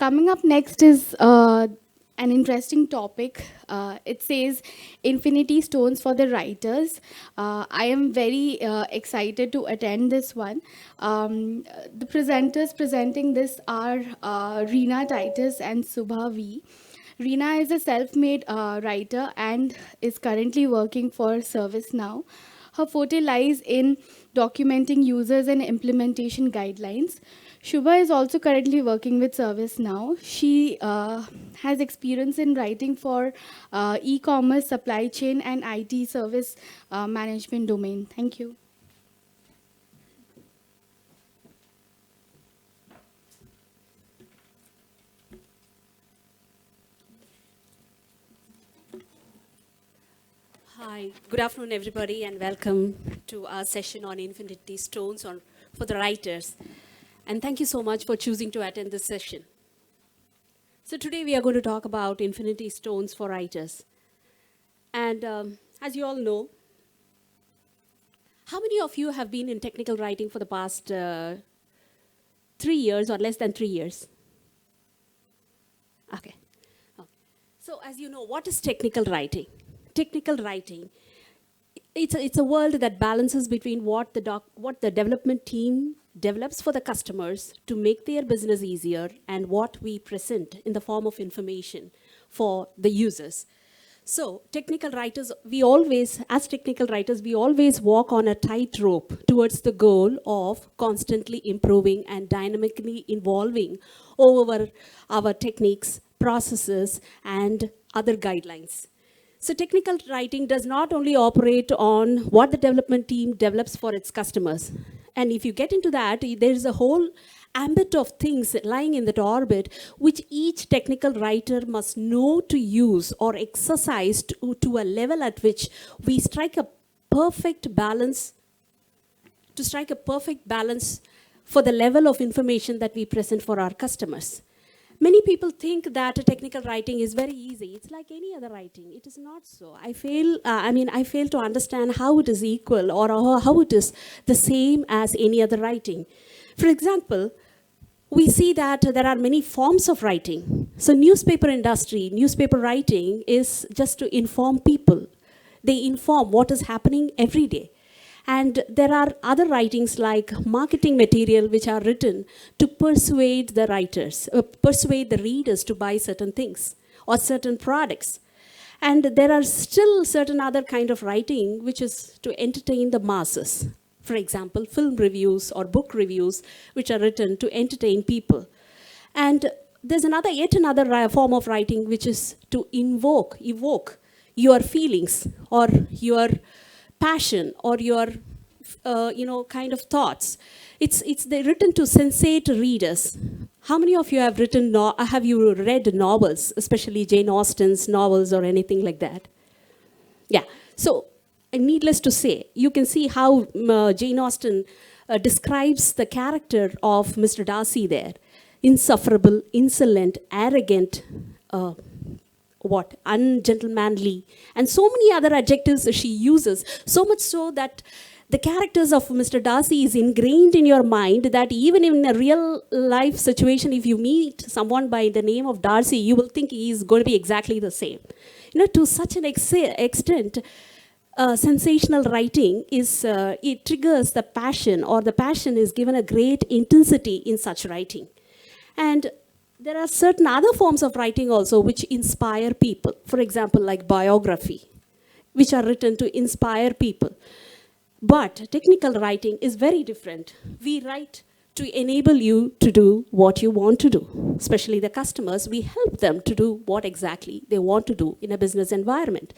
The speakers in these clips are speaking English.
Coming up next is an interesting topic. It says Infinity Stones for the Writers. I am very excited to attend this one. The presenters presenting this are Reena, Titus, and Subha V. Reena is a self-made writer and is currently working for ServiceNow. Her forte lies in documenting users and implementation guidelines. Shubha is also currently working with ServiceNow. She has experience in writing for e-commerce, supply chain, and IT service management domain. Thank you. Hi, good afternoon, everybody, and welcome to our session on Infinity Stones for the writers. And thank you so much for choosing to attend this session. So today we are going to talk about Infinity Stones for writers. And as you all know, how many of you have been in technical writing for the past 3 years or less than 3 years? Okay. So as you know, what is technical writing? Technical writing, it's a world that balances between what the development team develops for the customers to make their business easier and what we present in the form of information for the users. So technical writers, as technical writers, we always walk on a tightrope towards the goal of constantly improving and dynamically evolving over our techniques, processes, and other guidelines. So technical writing does not only operate on what the development team develops for its customers. And if you get into that, there's a whole ambit of things lying in that orbit, which each technical writer must know to use or exercise to a level at which we strike a perfect balance, for the level of information that we present for our customers. Many people think that technical writing is very easy. It's like any other writing. It is not so. I fail to understand how it is equal or how it is the same as any other writing. For example, we see that there are many forms of writing. So newspaper writing is just to inform people. They inform what is happening every day. And there are other writings like marketing material which are written to persuade the readers to buy certain things or certain products. And there are still certain other kind of writing which is to entertain the masses. For example, film reviews or book reviews which are written to entertain people. And there's yet another form of writing which is to evoke your feelings or your passion or your kind of thoughts. They're written to sensate readers. How many of you have read novels, especially Jane Austen's novels or anything like that? Yeah. So needless to say, you can see how Jane Austen describes the character of Mr. Darcy there. Insufferable, insolent, arrogant, ungentlemanly, and so many other adjectives she uses, so much so that the characters of Mr. Darcy is ingrained in your mind that even in a real life situation, if you meet someone by the name of Darcy, you will think he is going to be exactly the same. To such an extent, sensational writing it triggers the passion, or the passion is given a great intensity in such writing. And there are certain other forms of writing also which inspire people. For example, like biography, which are written to inspire people. But technical writing is very different. We write to enable you to do what you want to do. Especially the customers, we help them to do what exactly they want to do in a business environment.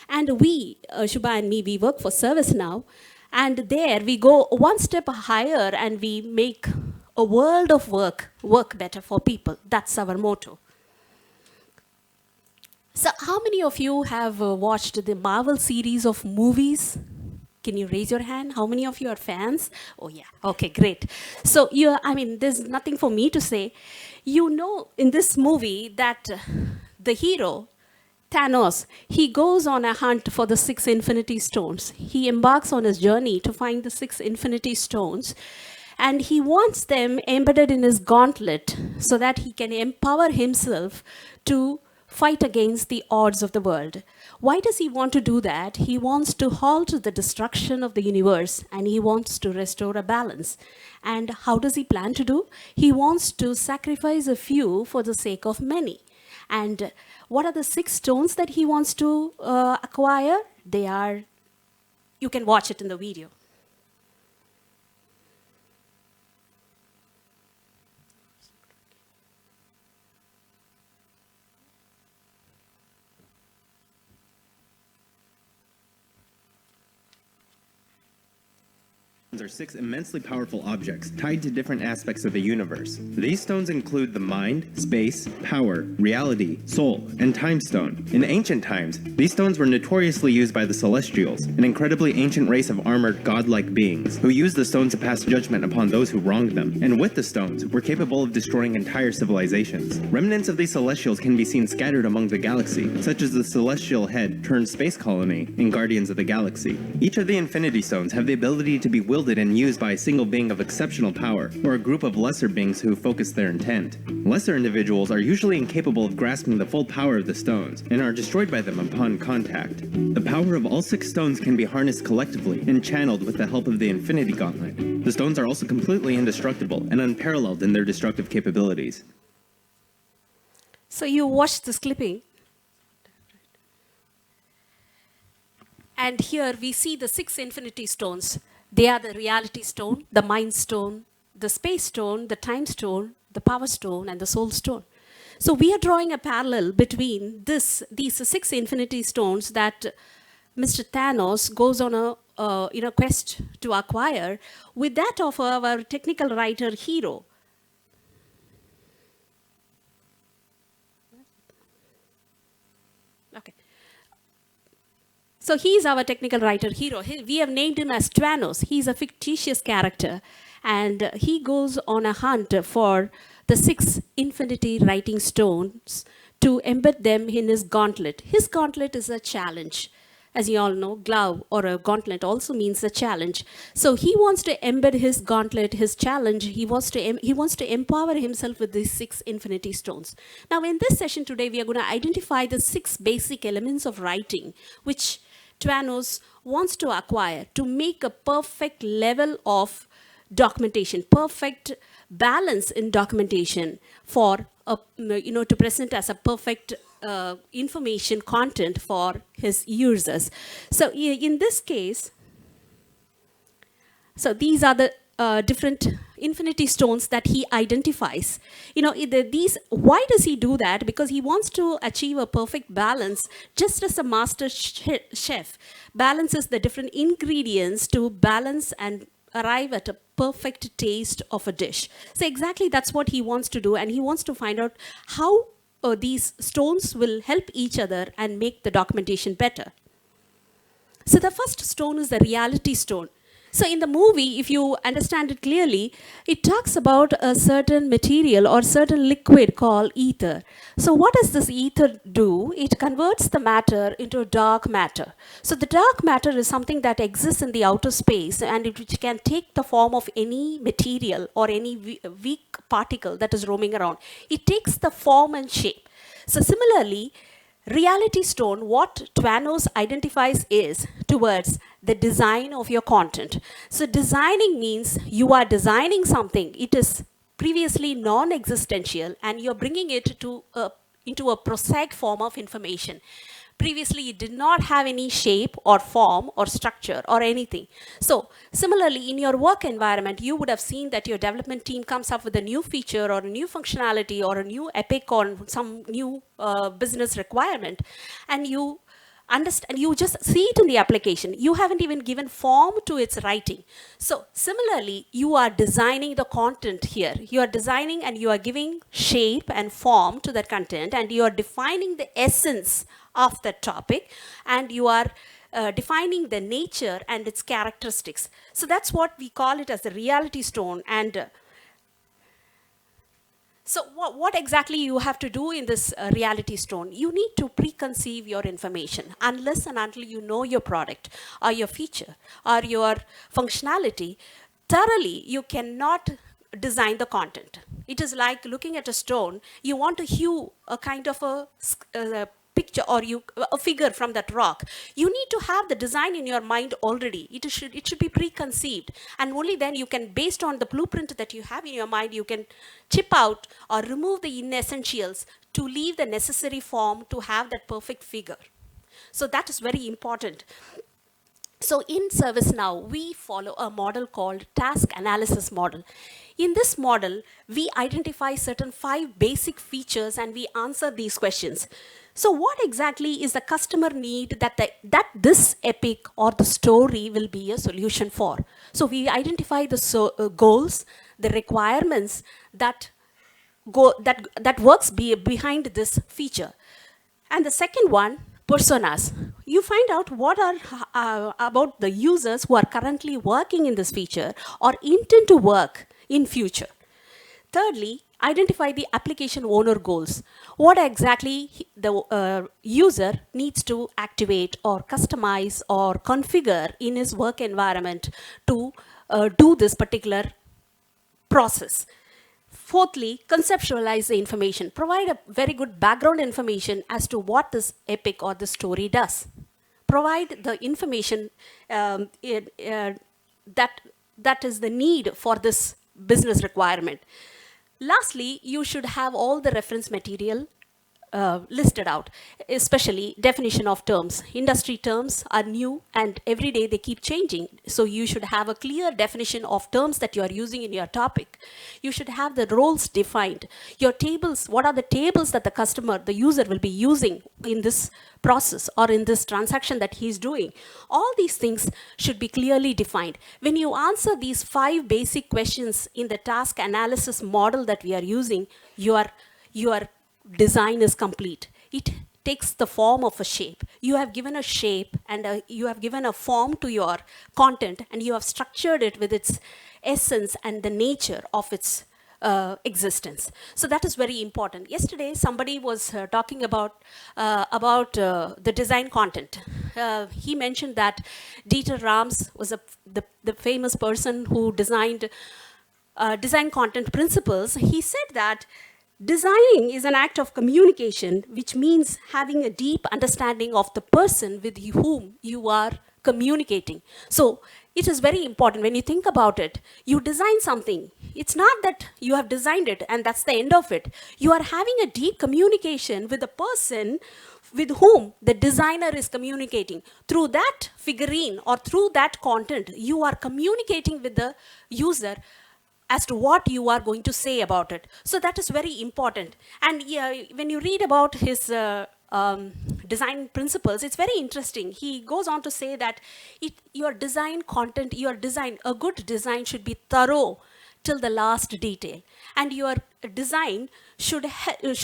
And we, Subha and me, we work for ServiceNow. And there we go one step higher and we make a world of work better for people. That's our motto. So how many of you have watched the Marvel series of movies? Can you raise your hand? How many of you are fans? Oh yeah, okay, great. So there's nothing for me to say. In this movie that the hero, Thanos, he goes on a hunt for the 6 infinity stones. He embarks on his journey to find the 6 infinity stones. And he wants them embedded in his gauntlet so that he can empower himself to fight against the odds of the world. Why does he want to do that? He wants to halt the destruction of the universe and he wants to restore a balance. And how does he plan to do? He wants to sacrifice a few for the sake of many. And what are the 6 stones that he wants to acquire? They are, you can watch it in the video. Are 6 immensely powerful objects tied to different aspects of the universe. These stones include the mind, space, power, reality, soul, and time stone. In ancient times, these stones were notoriously used by the Celestials, an incredibly ancient race of armored, godlike beings, who used the stones to pass judgment upon those who wronged them, and with the stones, were capable of destroying entire civilizations. Remnants of these Celestials can be seen scattered among the galaxy, such as the Celestial Head turned space colony in Guardians of the Galaxy. Each of the Infinity Stones have the ability to be wielded and used by a single being of exceptional power, or a group of lesser beings who focus their intent. Lesser individuals are usually incapable of grasping the full power of the stones, and are destroyed by them upon contact. The power of all 6 stones can be harnessed collectively and channeled with the help of the Infinity Gauntlet. The stones are also completely indestructible and unparalleled in their destructive capabilities. So you watch this clipping. And here we see the 6 infinity stones. They are the reality stone, the mind stone, the space stone, the time stone, the power stone, and the soul stone. So we are drawing a parallel between these 6 infinity stones that Mr. Thanos goes on a quest to acquire with that of our technical writer hero. Okay. So he's our technical writer hero. We have named him as TWanos. He's a fictitious character. And he goes on a hunt for the 6 infinity writing stones to embed them in his gauntlet. His gauntlet is a challenge. As you all know, glove or a gauntlet also means a challenge. So he wants to embed his gauntlet, his challenge. He wants to empower himself with these 6 infinity stones. Now, in this session today, we are going to identify the 6 basic elements of writing, which TWanos wants to acquire to make a perfect level of documentation, perfect balance in documentation for to present as a perfect information content for his users. So in this case, so these are the different infinity stones that he identifies. Why does he do that? Because he wants to achieve a perfect balance, just as a master chef balances the different ingredients to balance and arrive at a perfect taste of a dish. So exactly that's what he wants to do, and he wants to find out how these stones will help each other and make the documentation better. So the first stone is the reality stone. So in the movie, if you understand it clearly, it talks about a certain material or certain liquid called ether. So what does this ether do? It converts the matter into dark matter. So the dark matter is something that exists in the outer space, and which can take the form of any material or any weak particle that is roaming around. It takes the form and shape. So similarly, reality stone, what TWanos identifies is towards the design of your content. So designing means you are designing something. It is previously non-existential, and you're bringing it into a prosaic form of information. Previously, it did not have any shape or form or structure or anything. So similarly, in your work environment, you would have seen that your development team comes up with a new feature or a new functionality or a new epic or some new business requirement, and you understand, you just see it in the application. You haven't even given form to its writing. So similarly, you are designing the content here. You are designing and you are giving shape and form to that content, and you are defining the essence of the topic, and you are defining the nature and its characteristics. So that's what we call it as the reality stone. And so what exactly you have to do in this reality stone? You need to preconceive your information. Unless and until you know your product or your feature or your functionality, thoroughly, you cannot design the content. It is like looking at a stone. You want to hew a kind of a picture or a figure from that rock. You need to have the design in your mind already. It should be preconceived, and only then you can, based on the blueprint that you have in your mind, you can chip out or remove the inessentials to leave the necessary form to have that perfect figure. So that is very important. So in ServiceNow, we follow a model called task analysis model. In this model, we identify certain 5 basic features and we answer these questions. So what exactly is the customer need that this epic or the story will be a solution for? So we identify the goals, the requirements that works behind this feature. And the second one, personas. You find out what are about the users who are currently working in this feature or intend to work in future. Thirdly, identify the application owner goals. What exactly the user needs to activate or customize or configure in his work environment to do this particular process. Fourthly, conceptualize the information. Provide a very good background information as to what this epic or the story does. Provide the information that is the need for this business requirement. Lastly, you should have all the reference material listed out, especially definition of terms. Industry terms are new and every day they keep changing. So you should have a clear definition of terms that you are using in your topic. You should have the roles defined. Your tables, what are the tables that the customer, the user will be using in this process or in this transaction that he's doing. All these things should be clearly defined. When you answer these 5 basic questions in the task analysis model that we are using, your design is complete. It takes the form of a shape. You have given a shape and you have given a form to your content and you have structured it with its essence and the nature of its existence. So that is very important. Yesterday, somebody was talking about the design content. He mentioned that Dieter Rams was the famous person who designed design content principles. He said that designing is an act of communication, which means having a deep understanding of the person with whom you are communicating. So it is very important when you think about it. You design something. It's not that you have designed it and that's the end of it. You are having a deep communication with the person with whom the designer is communicating. Through that figurine or through that content, you are communicating with the user as to what you are going to say about it. So that is very important. And when you read about his design principles, it's very interesting. He goes on to say that your design content, a good design should be thorough till the last detail. And your design should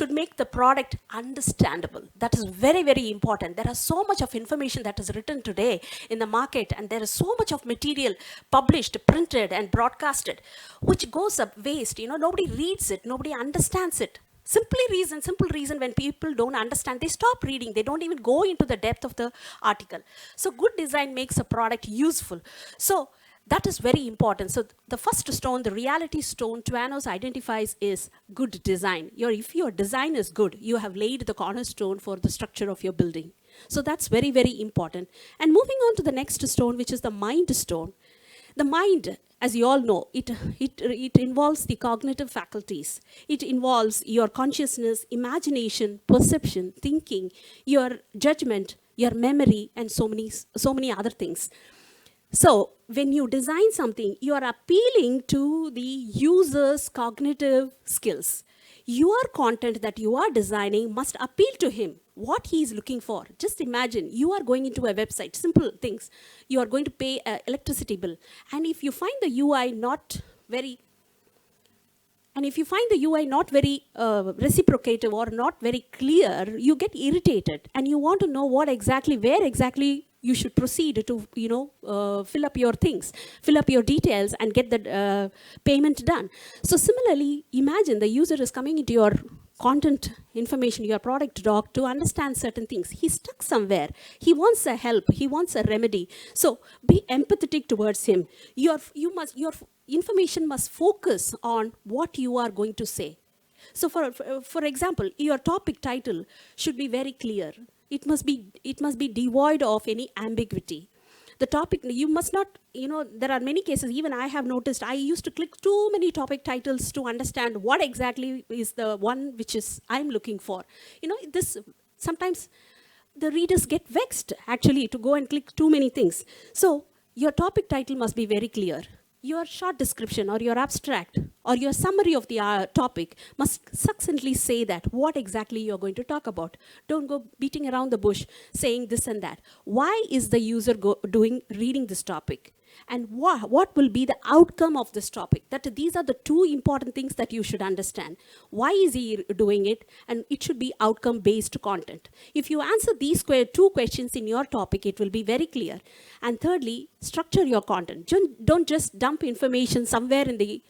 make the product understandable. That is very, very important. There is so much of information that is written today in the market, and there is so much of material published, printed, and broadcasted, which goes up waste. Nobody reads it, nobody understands it. Simple reason, when people don't understand, they stop reading. They don't even go into the depth of the article. So good design makes a product useful. So that is very important. So the first stone, the reality stone TWanos identifies is good design. If your design is good, you have laid the cornerstone for the structure of your building. So that's very, very important. And moving on to the next stone, which is the mind stone. The mind, as you all know, it involves the cognitive faculties. It involves your consciousness, imagination, perception, thinking, your judgment, your memory, and so many other things. So when you design something, you are appealing to the user's cognitive skills. Your content that you are designing must appeal to him, what he is looking for. Just imagine, you are going into a website, simple things. You are going to pay an electricity bill. And if you find the UI not very reciprocative or not very clear, you get irritated and you want to know where exactly you should proceed to, fill up your things, fill up your details and get the payment done. So similarly, imagine the user is coming into your content information, your product doc, to understand certain things. He's stuck somewhere. He wants a help. He wants a remedy. So be empathetic towards him. Your information must focus on what you are going to say. So for example, your topic title should be very clear. It must be devoid of any ambiguity. The topic, you must not, there are many cases, even I have noticed, I used to click too many topic titles to understand what exactly is the one which is I'm looking for. This sometimes the readers get vexed actually to go and click too many things. So your topic title must be very clear. Your short description or your abstract or your summary of the topic must succinctly say that what exactly you're going to talk about. Don't go beating around the bush saying this and that. Why is the user reading this topic? And what will be the outcome of this topic? These are the two important things that you should understand. Why is he doing it? And it should be outcome-based content. If you answer these two questions in your topic, it will be very clear. And thirdly, structure your content. Don't just dump information somewhere in the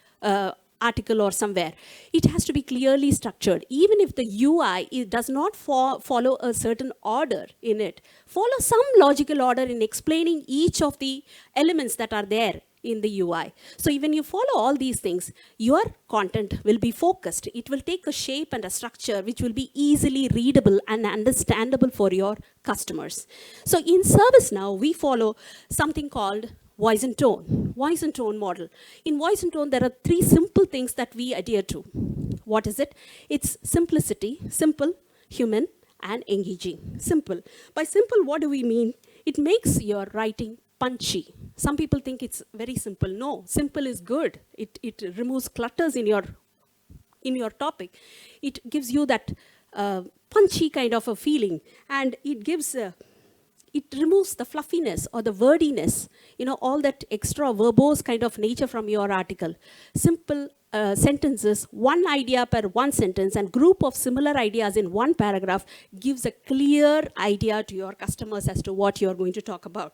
article or somewhere. It has to be clearly structured. Even if the UI does not follow a certain order in it, follow some logical order in explaining each of the elements that are there in the UI. So when you follow all these things, your content will be focused. It will take a shape and a structure which will be easily readable and understandable for your customers. So in ServiceNow, we follow something called voice and tone model. In voice and tone, there are three simple things that we adhere to. What is it? It's simplicity, simple, human, and engaging. Simple. By simple, what do we mean? It makes your writing punchy. Some people think it's very simple. No, simple is good. It removes clutters in your topic. It gives you that punchy kind of a feeling, and it removes the fluffiness or the wordiness, all that extra verbose kind of nature from your article. Simple sentences, one idea per one sentence, and group of similar ideas in one paragraph gives a clear idea to your customers as to what you're going to talk about.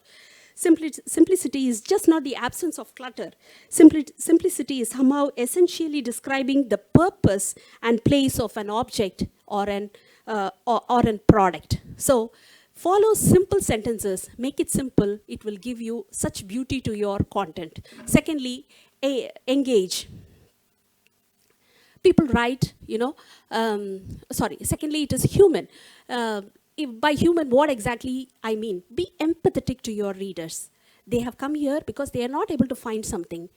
Simplicity is just not the absence of clutter. Simplicity is somehow essentially describing the purpose and place of an object or an product. So follow simple sentences, make it simple. It will give you such beauty to your content. Secondly, engage. People write, secondly, it is human. By human, what exactly I mean? Be empathetic to your readers. They have come here because they are not able to find something.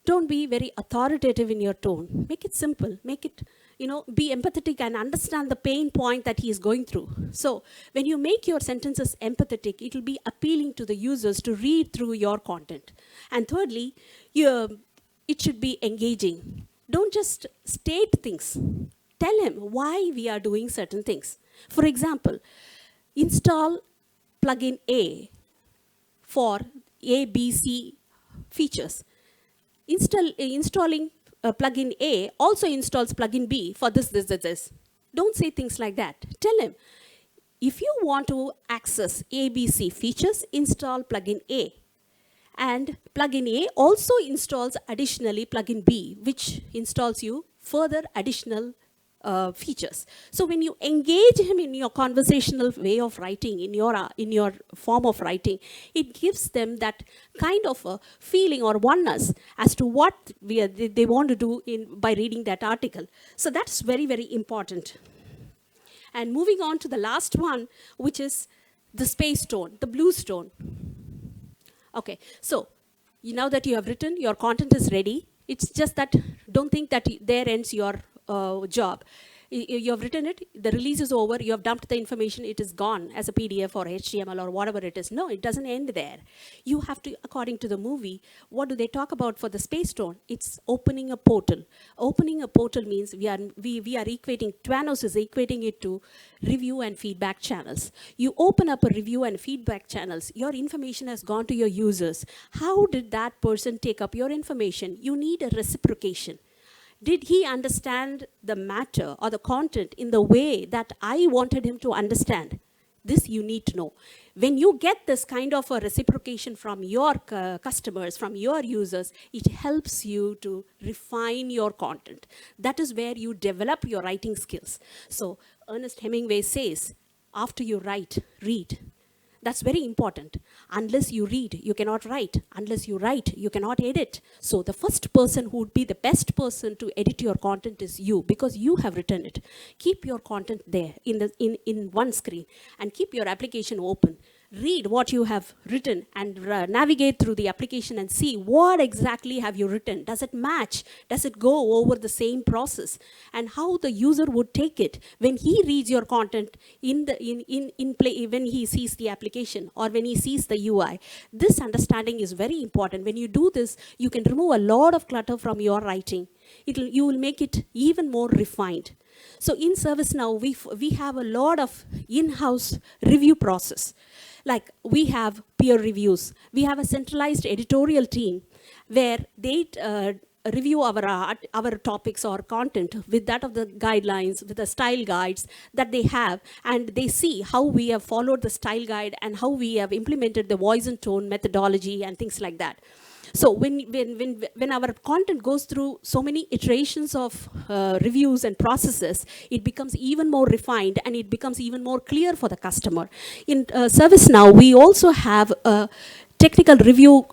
Don't be very authoritative in your tone. Make it simple. Make it, be empathetic and understand the pain point that he is going through. So when you make your sentences empathetic, it will be appealing to the users to read through your content. And thirdly, it should be engaging. Don't just state things. Tell him why we are doing certain things. For example, install plugin A for A, B, C features. Installing plugin A also installs plugin B for this. Don't say things like that. Tell him, if you want to access A, B, C features, install plugin A. And plugin A also installs additionally plugin B, which installs you further additional features. So when you engage him in your conversational way of writing, in your form of writing, it gives them that kind of a feeling or oneness as to what they want to do by reading that article. So that's very, very important. And moving on to the last one, which is the space tone, the blue tone. Okay, so now that you have written, your content is ready. It's just that don't think that there ends your job. You have written it, the release is over, you have dumped the information, it is gone as a PDF or HTML or whatever it is. No, it doesn't end there. You have to, according to the movie, what do they talk about for the space tone? It's opening a portal. Opening a portal means we are equating, TWanos is equating it to review and feedback channels. You open up a review and feedback channels, your information has gone to your users. How did that person take up your information? You need a reciprocation. Did he understand the matter or the content in the way that I wanted him to understand? This you need to know. When you get this kind of a reciprocation from your customers, from your users, it helps you to refine your content. That is where you develop your writing skills. So Ernest Hemingway says, after you write, read. That's very important. Unless you read, you cannot write. Unless you write, you cannot edit. So the first person who would be the best person to edit your content is you, because you have written it. Keep your content there in one screen and keep your application open. Read what you have written and navigate through the application and see what exactly have you written. Does it match? Does it go over the same process? And how the user would take it when he reads your content in play, when he sees the application or when he sees the UI. This understanding is very important. When you do this, you can remove a lot of clutter from your writing. You will make it even more refined. So in ServiceNow, we have a lot of in-house review process. Like we have peer reviews. We have a centralized editorial team where they review our topics or content with that of the guidelines, with the style guides that they have, and they see how we have followed the style guide and how we have implemented the voice and tone methodology and things like that. So when our content goes through so many iterations of reviews and processes, it becomes even more refined and it becomes even more clear for the customer. In ServiceNow, we also have a technical review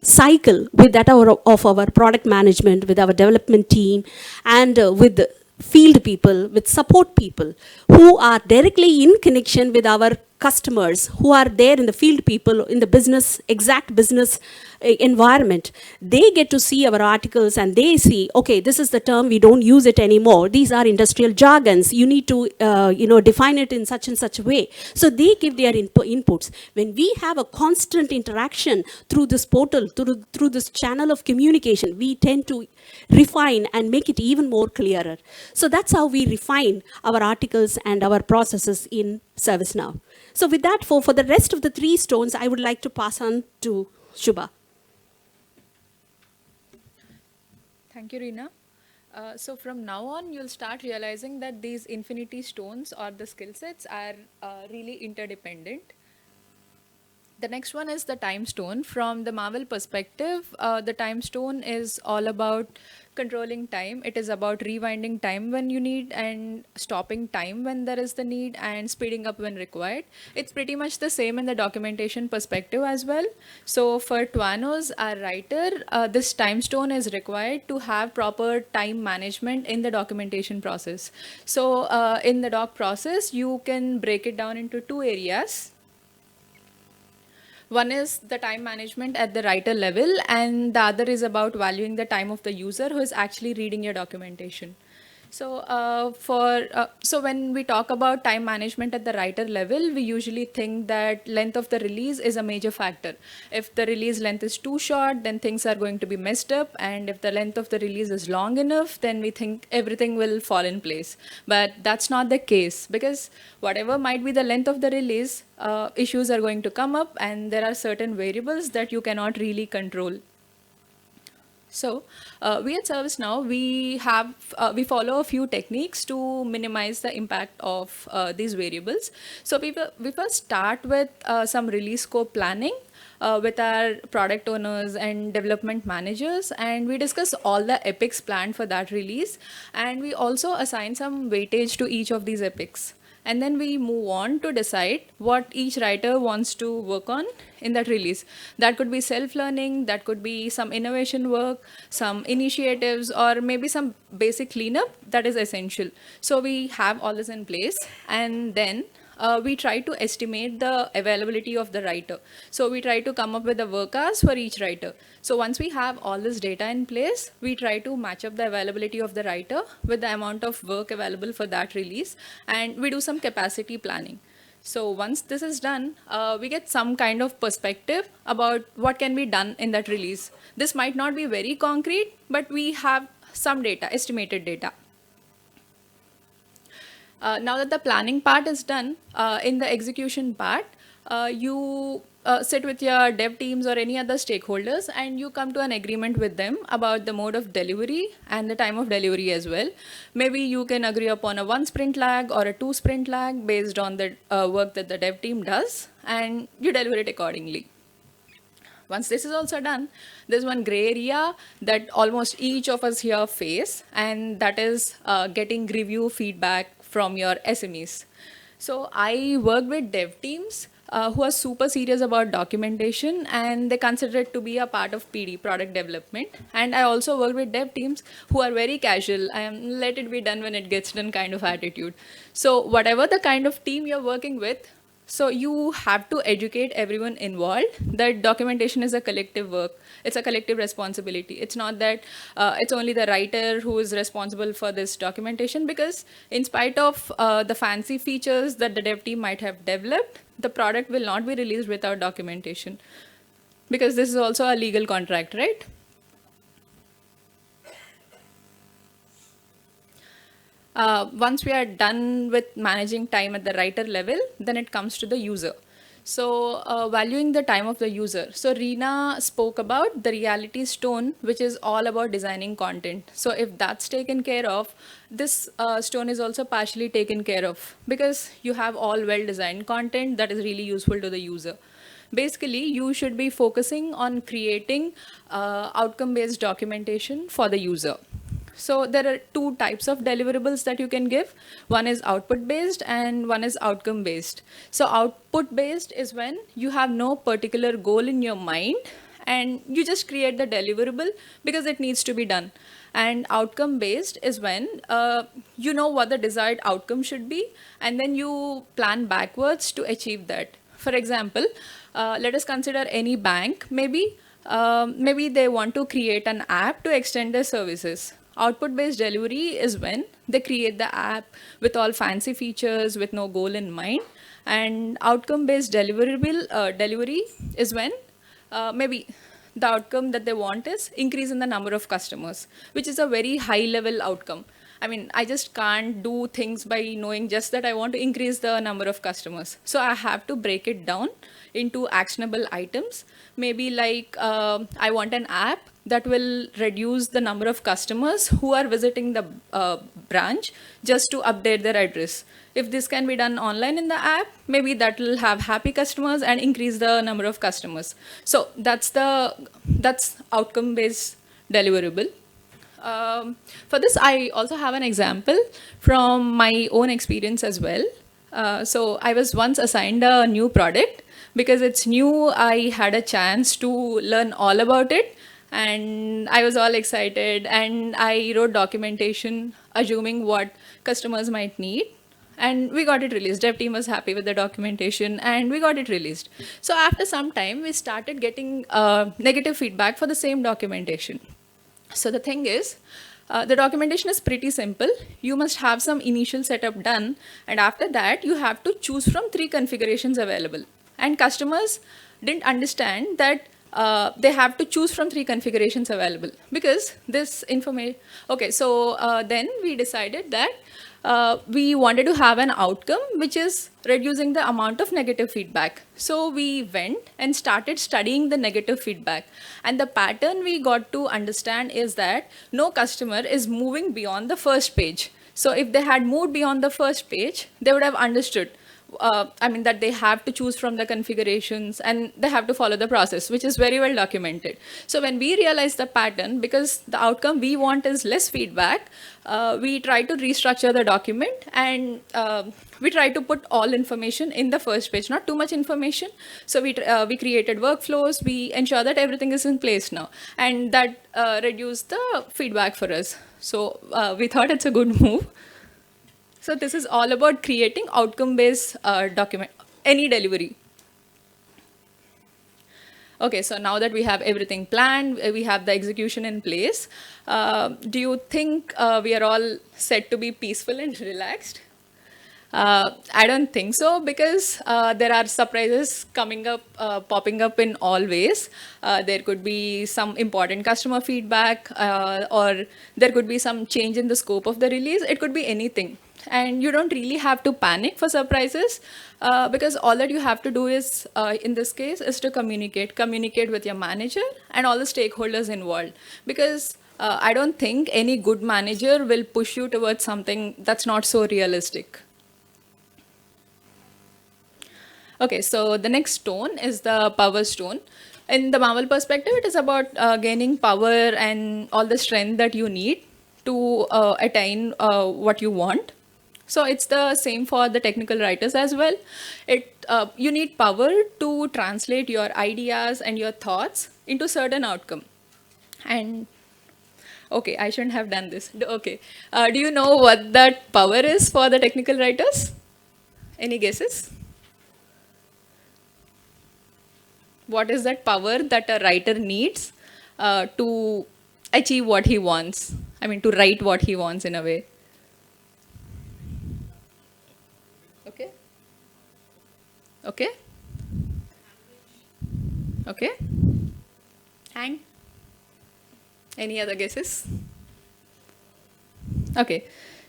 cycle with that of our product management, with our development team, and with field people, with support people who are directly in connection with our customers, who are there in the field people, in the business, exact business environment. They get to see our articles and they see, okay, this is the term, we don't use it anymore. These are industrial jargons. You need to define it in such and such a way. So they give their inputs. When we have a constant interaction through this portal, through this channel of communication, we tend to refine and make it even more clearer. So that's how we refine our articles and our processes in ServiceNow. So with that, for the rest of the 3 stones, I would like to pass on to Subha. Thank you, Reena. So from now on, you'll start realizing that these infinity stones or the skill sets are really interdependent. The next one is the time stone. From the Marvel perspective, the time stone is all about controlling time. It is about rewinding time when you need and stopping time when there is the need and speeding up when required. It's pretty much the same in the documentation perspective as well. So for TWanos, our writer, this time stone is required to have proper time management in the documentation process. So in the doc process, you can break it down into 2 areas. One is the time management at the writer level, and the other is about valuing the time of the user who is actually reading your documentation. So so when we talk about time management at the writer level, we usually think that length of the release is a major factor. If the release length is too short, then things are going to be messed up. And if the length of the release is long enough, then we think everything will fall in place. But that's not the case, because whatever might be the length of the release, issues are going to come up, and there are certain variables that you cannot really control. So we at ServiceNow, we follow a few techniques to minimize the impact of these variables. So we first start with some release scope planning with our product owners and development managers, and we discuss all the epics planned for that release, and we also assign some weightage to each of these epics. And then we move on to decide what each writer wants to work on in that release. That could be self-learning, that could be some innovation work, some initiatives, or maybe some basic cleanup that is essential. So we have all this in place, and then we try to estimate the availability of the writer. So we try to come up with the work hours for each writer. So once we have all this data in place, we try to match up the availability of the writer with the amount of work available for that release, and we do some capacity planning. So once this is done, we get some kind of perspective about what can be done in that release. This might not be very concrete, but we have some data, estimated data. Now that the planning part is done, in the execution part, you sit with your dev teams or any other stakeholders and you come to an agreement with them about the mode of delivery and the time of delivery as well. Maybe you can agree upon a 1 sprint lag or a 2 sprint lag based on the work that the dev team does, and you deliver it accordingly. Once this is also done, there's one gray area that almost each of us here face, and that is getting review feedback from your SMEs. So I work with dev teams who are super serious about documentation, and they consider it to be a part of PD, product development. And I also work with dev teams who are very casual. I am let it be done when it gets done kind of attitude. So whatever the kind of team you're working with, so you have to educate everyone involved that documentation is a collective work. It's a collective responsibility. It's not that it's only the writer who is responsible for this documentation, because in spite of the fancy features that the dev team might have developed, the product will not be released without documentation, because this is also a legal contract, right? Once we are done with managing time at the writer level, then it comes to the user. So valuing the time of the user. So Reena spoke about the reality stone, which is all about designing content. So if that's taken care of, this stone is also partially taken care of, because you have all well-designed content that is really useful to the user. Basically, you should be focusing on creating outcome-based documentation for the user. So there are two types of deliverables that you can give. One is output based and one is outcome based. So output based is when you have no particular goal in your mind and you just create the deliverable because it needs to be done. And outcome based is when you know what the desired outcome should be, and then you plan backwards to achieve that. For example, let us consider any bank. Maybe they want to create an app to extend their services. Output-based delivery is when they create the app with all fancy features with no goal in mind. And outcome-based delivery is when maybe the outcome that they want is increase in the number of customers, which is a very high-level outcome. I mean, I just can't do things by knowing just that I want to increase the number of customers. So I have to break it down into actionable items. Maybe like I want an app that will reduce the number of customers who are visiting the branch just to update their address. If this can be done online in the app, maybe that will have happy customers and increase the number of customers. So that's outcome-based deliverable. For this, I also have an example from my own experience as well. So I was once assigned a new product. Because it's new, I had a chance to learn all about it, and I was all excited, and I wrote documentation assuming what customers might need, and we got it released. Dev team was happy with the documentation and we got it released. So after some time, we started getting negative feedback for the same documentation. So the thing is, the documentation is pretty simple. You must have some initial setup done, and after that, you have to choose from 3 configurations available. And customers didn't understand that they have to choose from 3 configurations available, because this information. Okay, so then we decided that we wanted to have an outcome which is reducing the amount of negative feedback. So we went and started studying the negative feedback. And the pattern we got to understand is that no customer is moving beyond the first page. So if they had moved beyond the first page, they would have understood. That they have to choose from the configurations and they have to follow the process, which is very well documented. So when we realize the pattern, because the outcome we want is less feedback, we try to restructure the document and we try to put all information in the first page, not too much information. So we created workflows, we ensure that everything is in place now, and that reduced the feedback for us. So we thought it's a good move. So this is all about creating outcome-based document, any delivery. Okay, so now that we have everything planned, we have the execution in place, do you think we are all set to be peaceful and relaxed? I don't think so, because there are surprises coming up, popping up in all ways. There could be some important customer feedback, or there could be some change in the scope of the release. It could be anything. And you don't really have to panic for surprises, because all that you have to do is, in this case, is to communicate with your manager and all the stakeholders involved. Because I don't think any good manager will push you towards something that's not so realistic. Okay, so the next stone is the power stone. In the Marvel perspective, it is about gaining power and all the strength that you need to attain what you want. So it's the same for the technical writers as well. You need power to translate your ideas and your thoughts into certain outcome. And okay, I shouldn't have done this. Okay, do you know what that power is for the technical writers? Any guesses? What is that power that a writer needs to achieve what he wants? I mean, to write what he wants in a way. Okay. Okay. Okay. And any other guesses? Okay.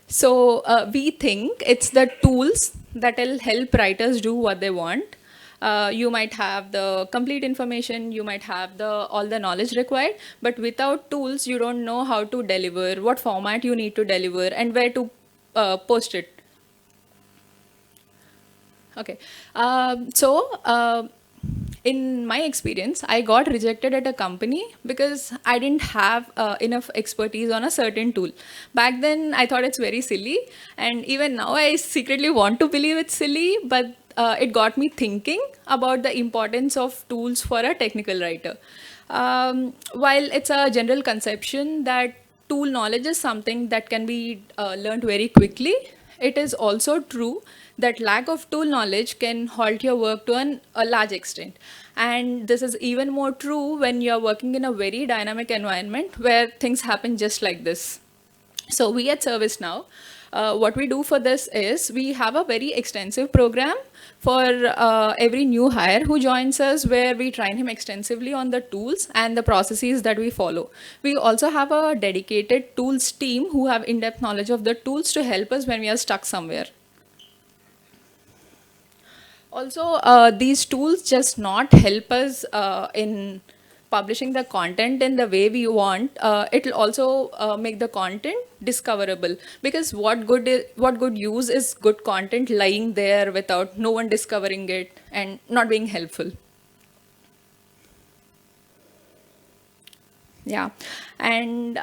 So we think it's the tools that will help writers do what they want. You might have the complete information, you might have all the knowledge required, but without tools, you don't know how to deliver, what format you need to deliver, and where to post it. Okay. In my experience, I got rejected at a company because I didn't have enough expertise on a certain tool. Back then, I thought it's very silly, and even now, I secretly want to believe it's silly, but it got me thinking about the importance of tools for a technical writer. While it's a general conception that tool knowledge is something that can be learned very quickly, it is also true that lack of tool knowledge can halt your work to a large extent. And this is even more true when you're working in a very dynamic environment where things happen just like this. So we at ServiceNow, what we do for this is we have a very extensive program for every new hire who joins us, where we train him extensively on the tools and the processes that we follow. We also have a dedicated tools team who have in-depth knowledge of the tools to help us when we are stuck somewhere. Also, these tools just not help us in publishing the content in the way we want. It will also make the content discoverable, because what good use is good content lying there without no one discovering it and not being helpful. Yeah, and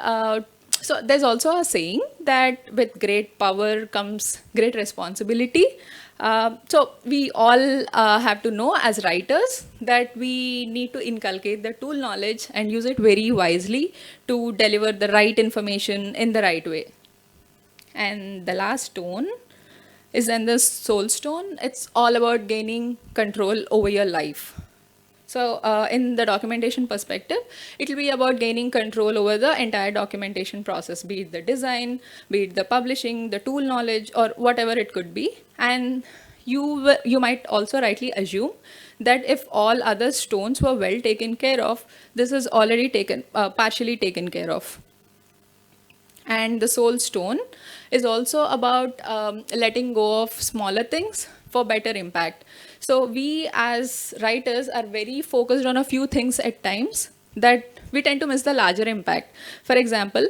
so there's also a saying that with great power comes great responsibility. So we all have to know as writers that we need to inculcate the tool knowledge and use it very wisely to deliver the right information in the right way. And the last stone is then the soul stone. It's all about gaining control over your life. So in the documentation perspective, it will be about gaining control over the entire documentation process, be it the design, be it the publishing, the tool knowledge, or whatever it could be. And you might also rightly assume that if all other stones were well taken care of, this is already partially taken care of. And the soul stone is also about letting go of smaller things for better impact. So we as writers are very focused on a few things at times that we tend to miss the larger impact. For example,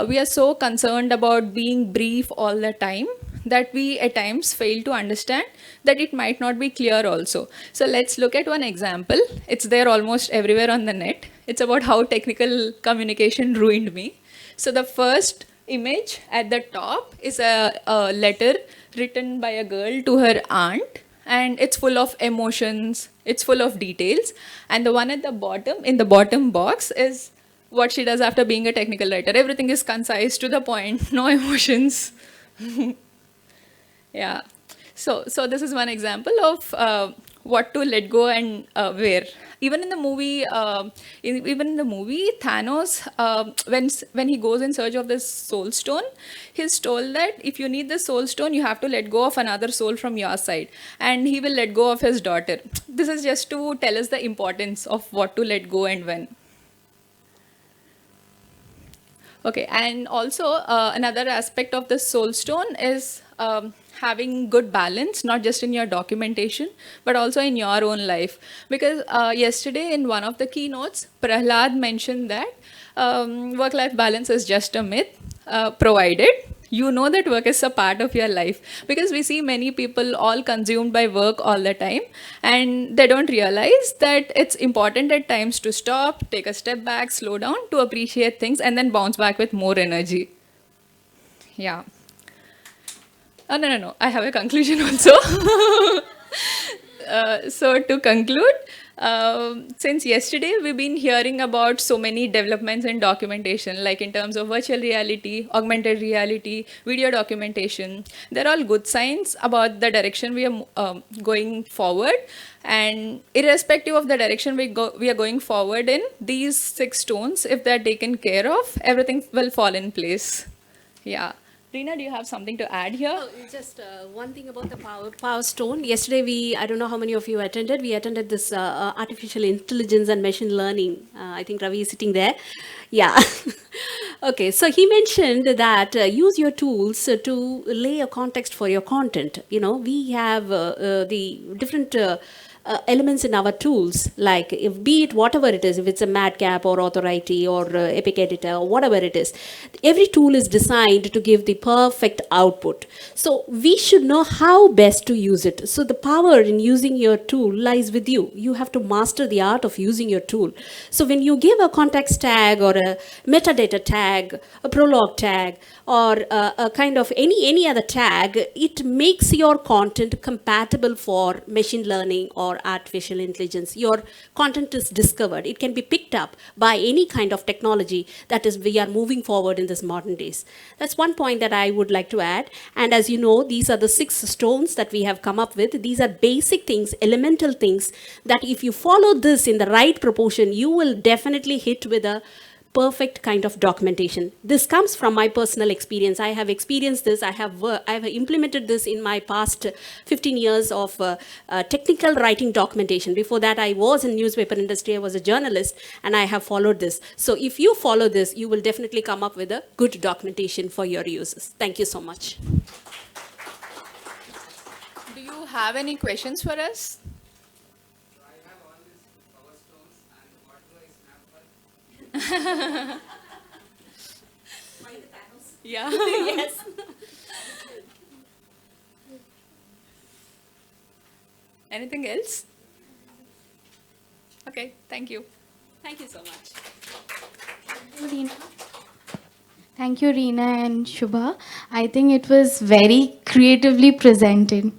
we are so concerned about being brief all the time that we at times fail to understand that it might not be clear also. So let's look at one example. It's there almost everywhere on the net. It's about how technical communication ruined me. So the first image at the top is a letter written by a girl to her aunt, and it's full of emotions, it's full of details. And the one at the bottom, in the bottom box, is what she does after being a technical writer. Everything is concise, to the point, no emotions. Yeah. So this is one example of what to let go and where. Even in the movie, Thanos, when he goes in search of this soul stone, he's told that if you need the soul stone, you have to let go of another soul from your side, and he will let go of his daughter. This is just to tell us the importance of what to let go and when. Okay, and also another aspect of the soul stone is having good balance, not just in your documentation, but also in your own life. Because yesterday in one of the keynotes, Prahlad mentioned that work-life balance is just a myth, provided you know that work is a part of your life. Because we see many people all consumed by work all the time, and they don't realize that it's important at times to stop, take a step back, slow down, to appreciate things, and then bounce back with more energy. Yeah. Oh, no. I have a conclusion also. So to conclude, since yesterday we've been hearing about so many developments in documentation, like in terms of virtual reality, augmented reality, video documentation. They're all good signs about the direction we are going forward. And irrespective of the direction we are going forward in, these 6 stones, if they're taken care of, everything will fall in place. Yeah. Reena, do you have something to add here? Oh, just one thing about the power stone. Yesterday, I don't know how many of you attended. We attended this artificial intelligence and machine learning. I think Ravi is sitting there. Yeah. Okay, so he mentioned that use your tools to lay a context for your content. You know, we have the different elements in our tools, like if be it whatever it is, if it's a madcap or authority or epic editor or whatever it is, every tool is designed to give the perfect output. So we should know how best to use it. So the power in using your tool lies with you. You have to master the art of using your tool. So when you give a context tag or a metadata tag, a prologue tag, or a kind of any other tag, it makes your content compatible for machine learning or artificial intelligence. Your content is discovered. It can be picked up by any kind of technology that is we are moving forward in this modern days. That's one point that I would like to add. And as you know, these are the 6 stones that we have come up with. These are basic things, elemental things that if you follow this in the right proportion, you will definitely hit with a perfect kind of documentation. This comes from my personal experience. I have experienced this. I have implemented this in my past 15 years of technical writing documentation. Before that, I was in newspaper industry. I was a journalist, and I have followed this. So if you follow this, you will definitely come up with a good documentation for your users. Thank you so much. Do you have any questions for us? Yeah. Yes. Anything else? Okay, thank you. Thank you so much. Reena. Thank you, Reena and Subha. I think it was very creatively presented.